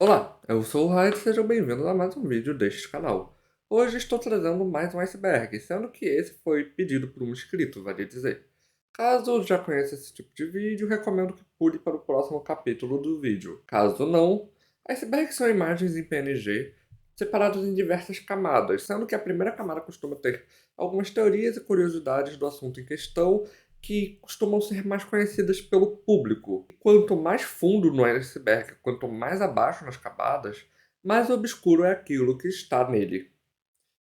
Olá, eu sou o Raid e sejam bem-vindos a mais um vídeo deste canal. Hoje estou trazendo mais um iceberg, sendo que esse foi pedido por um inscrito, vale dizer. Caso já conheça esse tipo de vídeo, recomendo que pule para o próximo capítulo do vídeo. Caso não, icebergs são imagens em PNG separadas em diversas camadas, sendo que a primeira camada costuma ter algumas teorias e curiosidades do assunto em questão, que costumam ser mais conhecidas pelo público. Quanto mais fundo no iceberg, quanto mais abaixo nas camadas, mais obscuro é aquilo que está nele.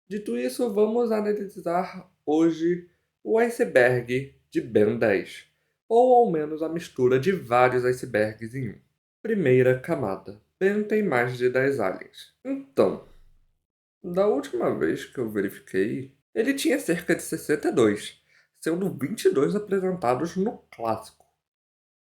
Dito isso, vamos analisar hoje o iceberg de Ben 10, ou ao menos a mistura de vários icebergs em um. Primeira camada. Ben tem mais de 10 aliens. Então, da última vez que eu verifiquei, ele tinha cerca de 62, sendo 22 apresentados no clássico.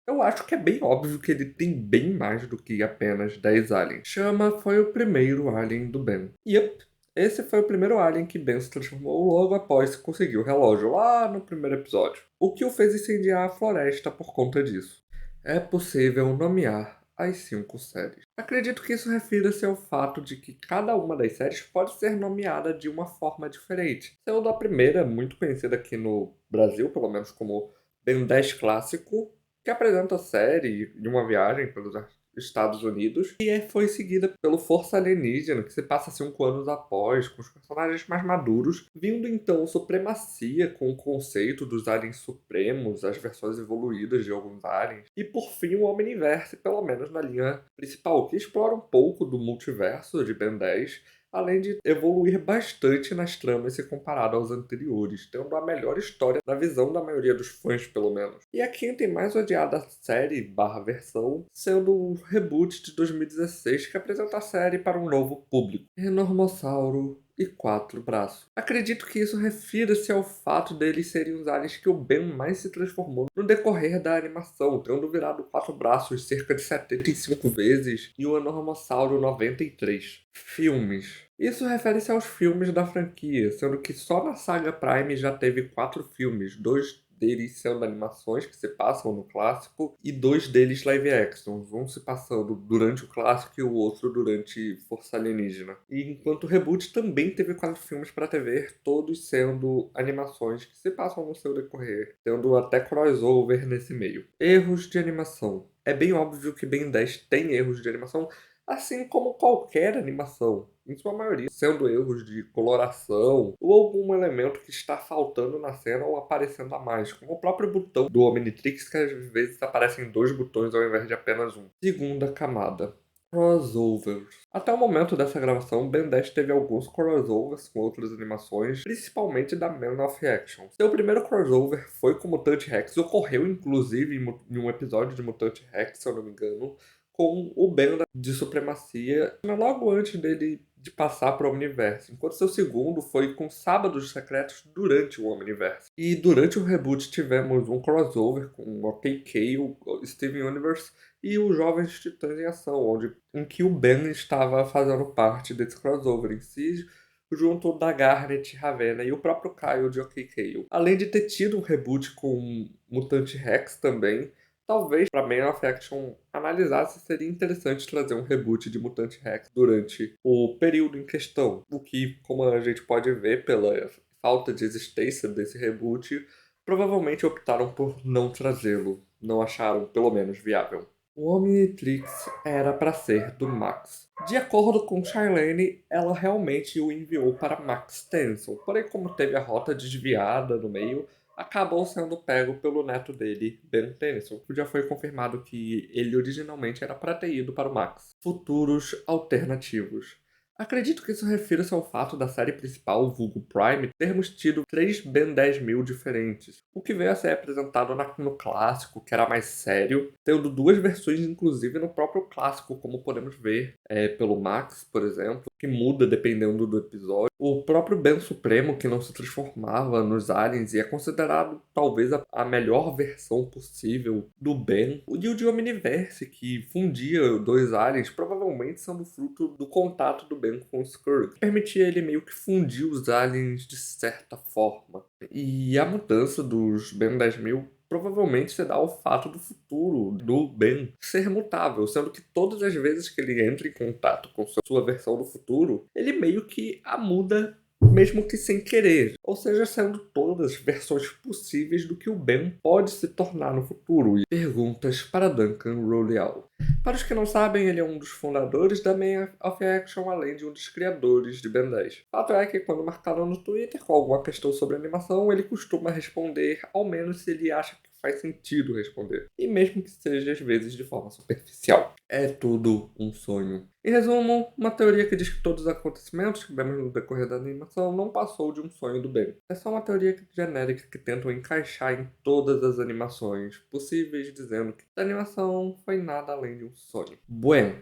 Eu acho que é bem óbvio que ele tem bem mais do que apenas 10 aliens. Chama foi o primeiro alien do Ben. Yep, esse foi o primeiro alien que Ben se transformou logo após conseguir o relógio, lá no primeiro episódio. O que o fez incendiar a floresta por conta disso. É possível nomear as 5 séries. Acredito que isso refira-se ao fato de que cada uma das séries pode ser nomeada de uma forma diferente. Sendo a primeira muito conhecida aqui no Brasil, pelo menos como Ben 10 Clássico, que apresenta a série de uma viagem pelos Estados Unidos e foi seguida pelo Força Alienígena, que se passa 5 anos após, com os personagens mais maduros, vindo então Supremacia, com o conceito dos aliens supremos, as versões evoluídas de alguns aliens, e por fim o Omniverse, pelo menos na linha principal, que explora um pouco do multiverso de Ben 10, além de evoluir bastante nas tramas se comparado aos anteriores, tendo a melhor história na visão da maioria dos fãs, pelo menos. E a quinta e mais odiada série barra versão, sendo o reboot de 2016, que apresenta a série para um novo público. Enormossauro e 4 braços. Acredito que isso refira-se ao fato deles serem os aliens que o Ben mais se transformou no decorrer da animação, tendo virado 4 braços cerca de 75 vezes e o Enormossauro 93. Filmes. Isso refere-se aos filmes da franquia, sendo que só na saga Prime já teve 4 filmes, 2 deles sendo animações que se passam no clássico e 2 deles live action, um se passando durante o clássico e o outro durante Força Alienígena. E enquanto o reboot também teve 4 filmes para TV, todos sendo animações que se passam no seu decorrer, tendo até crossover nesse meio. Erros de animação. É bem óbvio que Ben 10 tem erros de animação, assim como qualquer animação, em sua maioria, sendo erros de coloração ou algum elemento que está faltando na cena ou aparecendo a mais, como o próprio botão do Omnitrix, que às vezes aparecem 2 botões ao invés de apenas um. Segunda camada. Crossovers. Até o momento dessa gravação, Ben 10 teve alguns crossovers com outras animações, principalmente da Man of Action. Seu primeiro crossover foi com Mutant Rex, ocorreu inclusive em um episódio de Mutant Rex, se eu não me engano, com o Ben de Supremacia, logo antes dele de passar para o Omniverse, enquanto seu segundo foi com Sábados Secretos durante o Omniverse. E durante o reboot tivemos um crossover com o OK, o Steven Universe e os Jovens Titãs em Ação, em que o Ben estava fazendo parte desse crossover em si, junto da Garnet Ravenna e o próprio Kyle de OK. Além de ter tido um reboot com Mutante Rex também, talvez para Man of Action analisar se seria interessante trazer um reboot de Mutante Rex durante o período em questão. O que, como a gente pode ver pela falta de existência desse reboot, provavelmente optaram por não trazê-lo. Não acharam, pelo menos, viável. O Omnitrix era para ser do Max. De acordo com Charlene, ela realmente o enviou para Max Tenson, porém como teve a rota desviada no meio, acabou sendo pego pelo neto dele, Ben Tennyson, que já foi confirmado que ele originalmente era para ter ido para o Max. Futuros alternativos. Acredito que isso refira-se ao fato da série principal, vulgo Prime, termos tido 3 Ben 10.000 diferentes, o que veio a ser apresentado no clássico, que era mais sério, tendo 2 versões inclusive no próprio clássico, como podemos ver pelo Max, por exemplo, que muda dependendo do episódio. O próprio Ben Supremo, que não se transformava nos aliens e é considerado talvez a melhor versão possível do Ben. E o de Omniverse, que fundia dois aliens, provavelmente sendo fruto do contato do Ben com o Skurge, que permitia ele meio que fundir os aliens de certa forma. E a mudança dos Ben 10.000 provavelmente se dá ao fato do futuro do Ben ser mutável, sendo que todas as vezes que ele entra em contato com sua versão do futuro, ele meio que a muda mesmo que sem querer, ou seja, sendo todas versões possíveis do que o Ben pode se tornar no futuro. E perguntas para Duncan Royal. Para os que não sabem, ele é um dos fundadores da Man of Action, além de um dos criadores de Ben 10. Fato é que quando marcaram no Twitter com alguma questão sobre animação, ele costuma responder, ao menos se ele acha que faz sentido responder, e mesmo que seja às vezes de forma superficial. É tudo um sonho. Em resumo, uma teoria que diz que todos os acontecimentos que vemos no decorrer da animação não passou de um sonho do Ben. É só uma teoria genérica que tentam encaixar em todas as animações possíveis, dizendo que a animação foi nada além de um sonho. Bueno.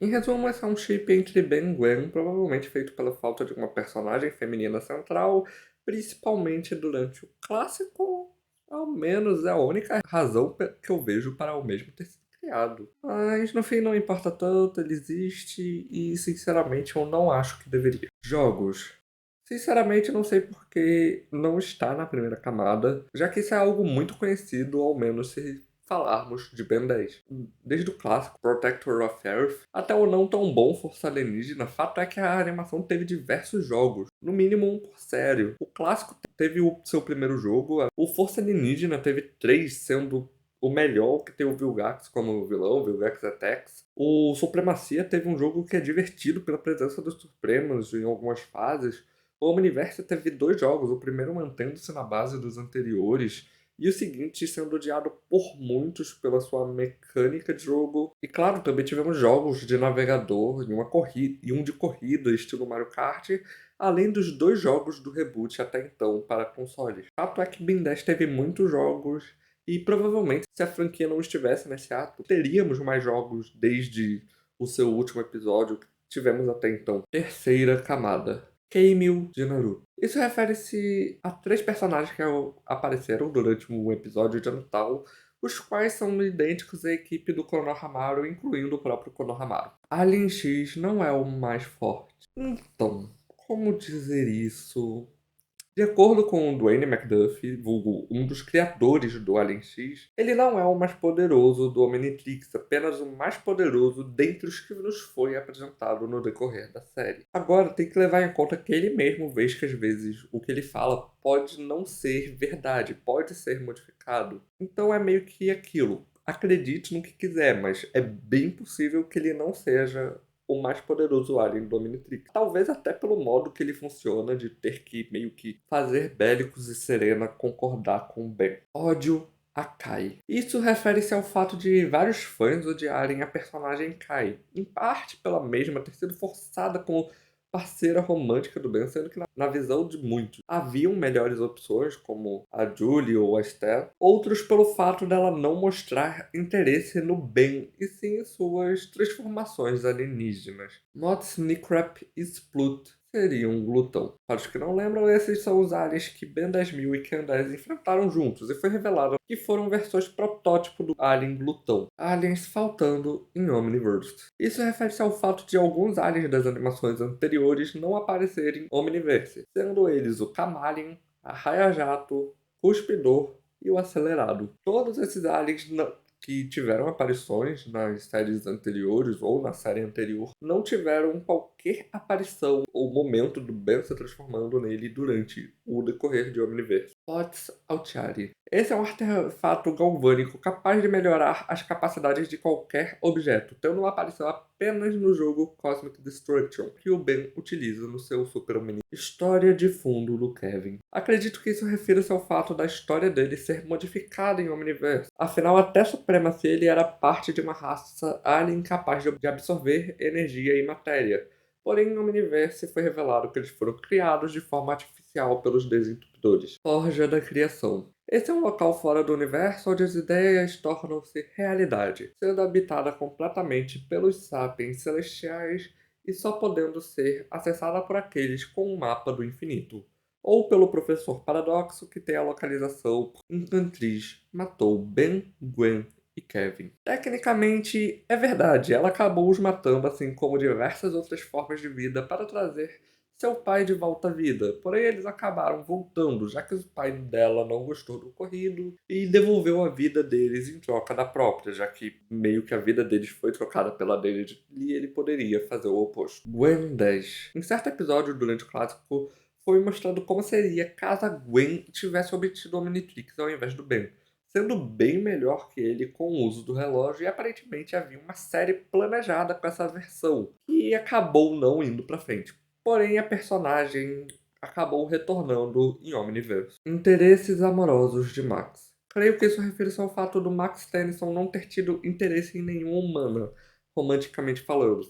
Em resumo, esse é um chip entre Ben e Gwen, provavelmente feito pela falta de uma personagem feminina central, principalmente durante o clássico. Ao menos é a única razão que eu vejo para o mesmo ter sido criado. Mas no fim não importa tanto, ele existe e sinceramente eu não acho que deveria. Jogos. Sinceramente não sei por que não está na primeira camada, já que isso é algo muito conhecido, ao menos se falarmos de Ben 10. Desde o clássico Protector of Earth até o não tão bom Força Alienígena, fato é que a animação teve diversos jogos, no mínimo um por série. O clássico teve o seu primeiro jogo, o Força Alienígena teve 3, sendo o melhor, que tem o Vilgax como vilão, Vilgax Attacks. O Supremacia teve um jogo que é divertido pela presença dos Supremos em algumas fases. O Omniverse teve 2 jogos, o primeiro mantendo-se na base dos anteriores, e o seguinte sendo odiado por muitos pela sua mecânica de jogo. E claro, também tivemos jogos de navegador e um de corrida, estilo Mario Kart, além dos 2 jogos do reboot até então para consoles. Fato é que Ben 10 teve muitos jogos, e provavelmente se a franquia não estivesse nesse ato, teríamos mais jogos desde o seu último episódio que tivemos até então. Terceira camada. Keimil de Naruto. Isso refere-se a 3 personagens que apareceram durante um episódio de Natal, os quais são idênticos à equipe do Konohamaru, incluindo o próprio Konohamaru. Alien X não é o mais forte. Então, como dizer isso? De acordo com Dwayne McDuffie, vulgo um dos criadores do Alien X, ele não é o mais poderoso do Omnitrix, apenas o mais poderoso dentre os que nos foi apresentado no decorrer da série. Agora, tem que levar em conta que ele mesmo vê que às vezes o que ele fala pode não ser verdade, pode ser modificado. Então é meio que aquilo. Acredite no que quiser, mas é bem possível que ele não seja o mais poderoso alien do Omnitrix. Talvez até pelo modo que ele funciona de ter que meio que fazer Bélicos e Serena concordar com o Ben. Ódio a Kai. Isso refere-se ao fato de vários fãs odiarem a personagem Kai, em parte pela mesma ter sido forçada como parceira romântica do Ben, sendo que na visão de muitos haviam melhores opções, como a Julie ou a Estelle, outros pelo fato dela não mostrar interesse no Ben, e sim em suas transformações alienígenas. Motsnicrap e Splut seria um glutão. Para os que não lembram, esses são os aliens que Ben 10.000 e Ken 10 enfrentaram juntos, e foi revelado que foram versões protótipo do alien glutão. Aliens faltando em Omniverse. Isso refere-se ao fato de alguns aliens das animações anteriores não aparecerem em Omniverse, sendo eles o Kamalion, a Raia-Jato, o Cuspidor e o Acelerado. Todos esses aliens que tiveram aparições nas séries anteriores ou na série anterior não tiveram qualquer aparição ou momento do Ben se transformando nele durante o decorrer de Omniverse. Pots Altiari. Esse é um artefato galvânico capaz de melhorar as capacidades de qualquer objeto, tendo uma aparição apenas no jogo Cosmic Destruction, que o Ben utiliza no seu Super Omni. História de fundo do Kevin. Acredito que isso refira-se ao fato da história dele ser modificada em Omniverse. Afinal, até Supremacia ele era parte de uma raça alien capaz de absorver energia e matéria. Porém, no Omniverse foi revelado que eles foram criados de forma artificial pelos Desentupidores. Forja da Criação. Esse é um local fora do universo onde as ideias tornam-se realidade, sendo habitada completamente pelos sapiens celestiais e só podendo ser acessada por aqueles com um mapa do infinito, ou pelo Professor Paradoxo, que tem a localização Encantriz matou Ben, Gwen e Kevin. Tecnicamente, é verdade, ela acabou os matando, assim como diversas outras formas de vida, para trazer seu pai de volta à vida. Porém, eles acabaram voltando, já que o pai dela não gostou do ocorrido e devolveu a vida deles em troca da própria, já que meio que a vida deles foi trocada pela dele e ele poderia fazer o oposto. Gwen 10. Em certo episódio durante o clássico, foi mostrado como seria caso a Gwen tivesse obtido o Omnitrix ao invés do Ben, sendo bem melhor que ele com o uso do relógio, e aparentemente havia uma série planejada com essa versão, que acabou não indo pra frente. Porém, a personagem acabou retornando em Omniverse. Interesses amorosos de Max. Creio que isso refere-se ao fato do Max Tennyson não ter tido interesse em nenhuma humana, romanticamente falando,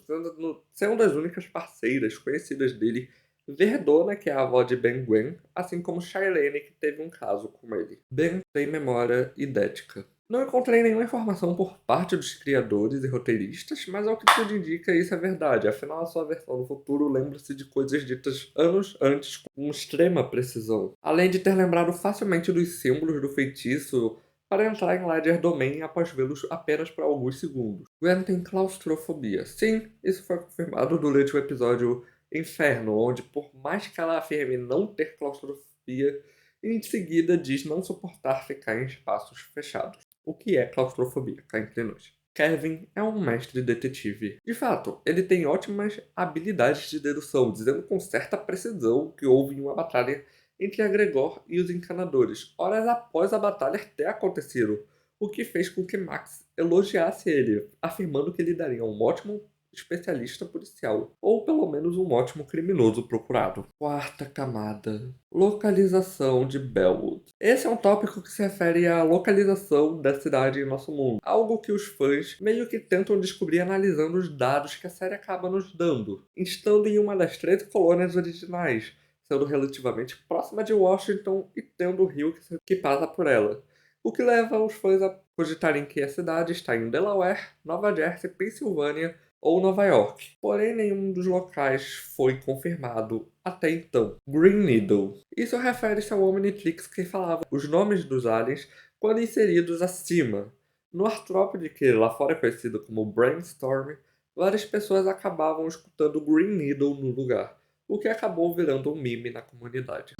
sendo as únicas parceiras conhecidas dele Verdona, que é a avó de Ben Gwen, assim como Shailene, que teve um caso com ele. Ben tem memória idética. Não encontrei nenhuma informação por parte dos criadores e roteiristas, mas ao que tudo indica isso é verdade, afinal a sua versão do futuro lembra-se de coisas ditas anos antes com extrema precisão. Além de ter lembrado facilmente dos símbolos do feitiço para entrar em Ledger Domain após vê-los apenas por alguns segundos. Gwen tem claustrofobia. Sim, isso foi confirmado durante o episódio Inferno, onde por mais que ela afirme não ter claustrofobia, em seguida diz não suportar ficar em espaços fechados. O que é claustrofobia, cá entre nós? Kevin é um mestre detetive. De fato, ele tem ótimas habilidades de dedução, dizendo com certa precisão que houve uma batalha entre a Gregor e os encanadores, horas após a batalha ter acontecido, o que fez com que Max elogiasse ele, afirmando que ele daria um ótimo especialista policial, ou pelo menos um ótimo criminoso procurado. Quarta camada. Localização de Bellwood. Esse é um tópico que se refere à localização da cidade em nosso mundo, algo que os fãs meio que tentam descobrir analisando os dados que a série acaba nos dando, estando em uma das 13 colônias originais, sendo relativamente próxima de Washington e tendo o rio que passa por ela, o que leva os fãs a cogitarem que a cidade está em Delaware, Nova Jersey, Pensilvânia ou Nova York. Porém, nenhum dos locais foi confirmado até então. Green Needle. Isso refere-se ao Omnitrix que falava os nomes dos aliens quando inseridos acima. No artrópode, que lá fora é conhecido como Brainstorm, várias pessoas acabavam escutando Green Needle no lugar, o que acabou virando um meme na comunidade.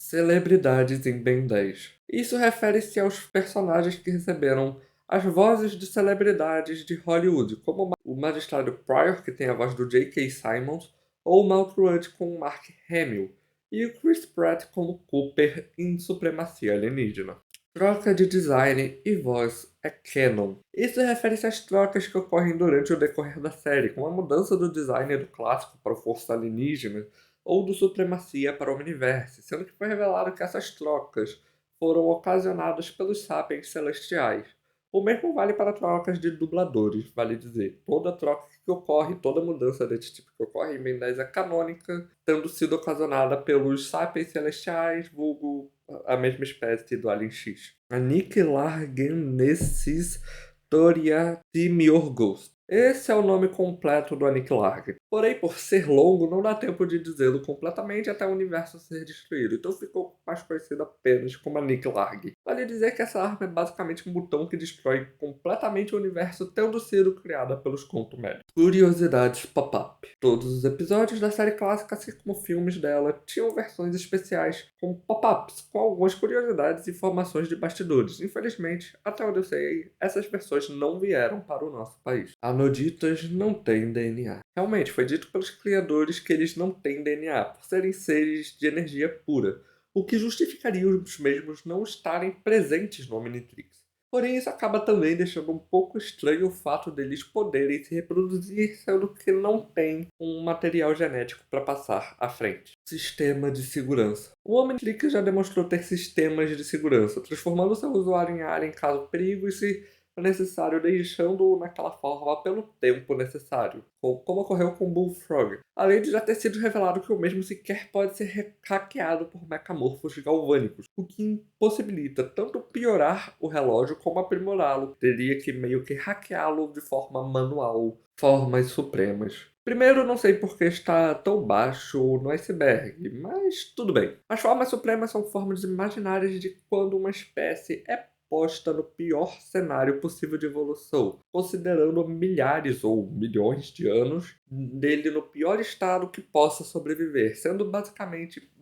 Celebridades em Ben 10. Isso refere-se aos personagens que receberam as vozes de celebridades de Hollywood, como o magistrado Pryor, que tem a voz do J.K. Simmons, ou o Maltruante com o Mark Hamill, e o Chris Pratt como Cooper em Supremacia Alienígena. Troca de design e voz é canon. Isso refere-se às trocas que ocorrem durante o decorrer da série, com a mudança do design do clássico para o Força Alienígena, ou do Supremacia para o Omniverse, sendo que foi revelado que essas trocas foram ocasionadas pelos Sapiens Celestiais. O mesmo vale para trocas de dubladores, vale dizer. Toda troca que ocorre, toda mudança desse tipo que ocorre em Ben 10 é canônica, tendo sido ocasionada pelos Sapiens Celestiais, vulgo a mesma espécie do Alien X. Aniquilar Genesis Toriatimiorgos. Esse é o nome completo do Aniquilar. Porém, por ser longo, não dá tempo de dizê-lo completamente até o universo ser destruído, então ficou mais conhecido apenas como Aniquilar. Vale dizer que essa arma é basicamente um botão que destrói completamente o universo, tendo sido criada pelos Conto Médico. Curiosidades pop-up. Todos os episódios da série clássica, assim como filmes dela, tinham versões especiais com pop-ups, com algumas curiosidades e informações de bastidores. Infelizmente, até onde eu sei, essas versões não vieram para o nosso país. Anoditas não têm DNA. Realmente, foi dito pelos criadores que eles não têm DNA, por serem seres de energia pura, o que justificaria os mesmos não estarem presentes no Omnitrix. Porém, isso acaba também deixando um pouco estranho o fato deles poderem se reproduzir, sendo que não tem um material genético para passar à frente. Sistema de segurança. O Omnitrix já demonstrou ter sistemas de segurança, transformando seu usuário em área em caso de perigo e se necessário, deixando-o naquela forma pelo tempo necessário, como ocorreu com Bullfrog, além de já ter sido revelado que o mesmo sequer pode ser hackeado por mecamorfos galvânicos, o que impossibilita tanto piorar o relógio como aprimorá-lo. Teria que meio que hackeá-lo de forma manual. Formas supremas. Primeiro, não sei por que está tão baixo no iceberg, mas tudo bem. As formas supremas são formas imaginárias de quando uma espécie é posta no pior cenário possível de evolução, considerando milhares ou milhões de anos dele no pior estado que possa sobreviver,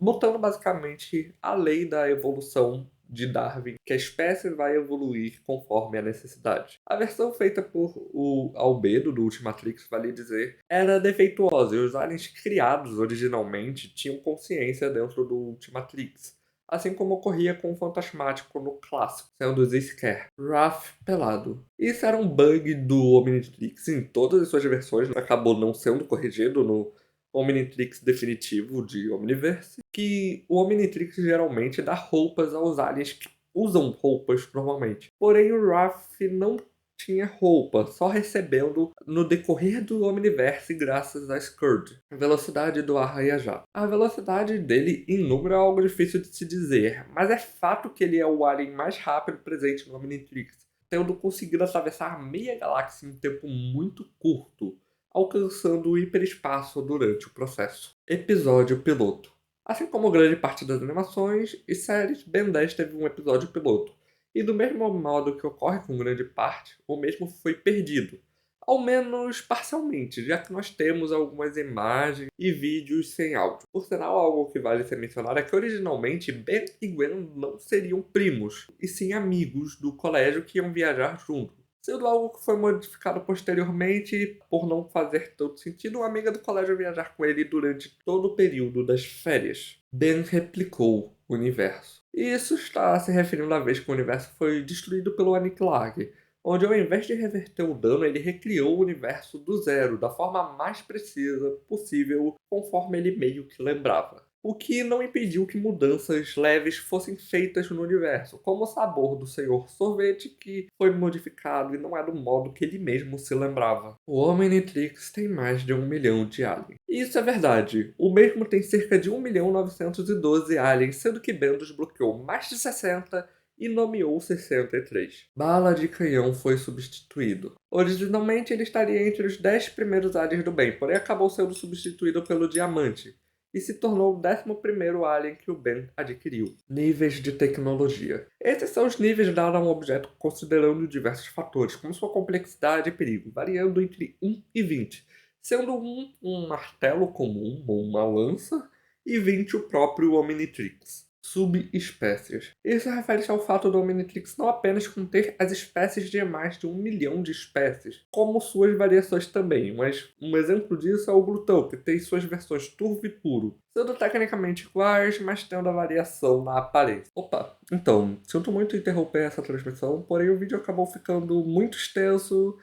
botando basicamente a lei da evolução de Darwin, que a espécie vai evoluir conforme a necessidade. A versão feita por o Albedo do Ultimatrix, vale dizer, era defeituosa e os aliens criados originalmente tinham consciência dentro do Ultimatrix, assim como ocorria com o Fantasmático no clássico, sendo o Scare, Wrath pelado. Isso era um bug do Omnitrix em todas as suas versões, acabou não sendo corrigido no Omnitrix definitivo de Omniverse, que o Omnitrix geralmente dá roupas aos aliens que usam roupas normalmente. Porém, o Wrath não tinha roupa, só recebendo no decorrer do Omniverse graças a Scourge, a velocidade do Arraia-Jato. A velocidade dele em número é algo difícil de se dizer, mas é fato que ele é o alien mais rápido presente no Omnitrix, tendo conseguido atravessar meia galáxia em um tempo muito curto, alcançando o hiperespaço durante o processo. Episódio piloto. Assim como grande parte das animações e séries, Ben 10 teve um episódio piloto, e do mesmo modo que ocorre com grande parte, o mesmo foi perdido, ao menos parcialmente, já que nós temos algumas imagens e vídeos sem áudio. Por sinal, algo que vale ser mencionado é que originalmente Ben e Gwen não seriam primos, e sim amigos do colégio que iam viajar juntos, sendo algo que foi modificado posteriormente por não fazer todo sentido uma amiga do colégio viajar com ele durante todo o período das férias. Ben replicou o universo. E isso está se referindo à vez que o universo foi destruído pelo Aniquilag, onde ao invés de reverter o dano, ele recriou o universo do zero, da forma mais precisa possível, conforme ele meio que lembrava. O que não impediu que mudanças leves fossem feitas no universo, como o sabor do Senhor Sorvete, que foi modificado e não é do modo que ele mesmo se lembrava. O Omnitrix tem mais de 1 milhão de aliens. E isso é verdade, o mesmo tem cerca de 1.912 aliens, sendo que Ben desbloqueou mais de 60 e nomeou 63. Bala de canhão foi substituído. Originalmente ele estaria entre os 10 primeiros aliens do bem, porém acabou sendo substituído pelo Diamante, e se tornou o 11º alien que o Ben adquiriu. Níveis de tecnologia. Esses são os níveis dados a um objeto considerando diversos fatores, como sua complexidade e perigo, variando entre 1 e 20, sendo 1 um martelo comum ou uma lança, e 20 o próprio Omnitrix. Subespécies. Isso refere-se ao fato do Omnitrix não apenas conter as espécies de mais de 1 milhão de espécies, como suas variações também, mas um exemplo disso é o glutão, que tem suas versões turvo e puro, sendo tecnicamente iguais, mas tendo a variação na aparência. Opa, então, sinto muito interromper essa transmissão, porém o vídeo acabou ficando muito extenso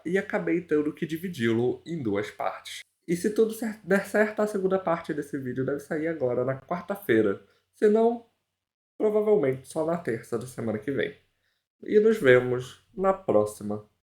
e acabei tendo que dividi-lo em duas partes. E se tudo der certo, a segunda parte desse vídeo deve sair agora, na quarta-feira. Se não, provavelmente só na terça da semana que vem. E nos vemos na próxima.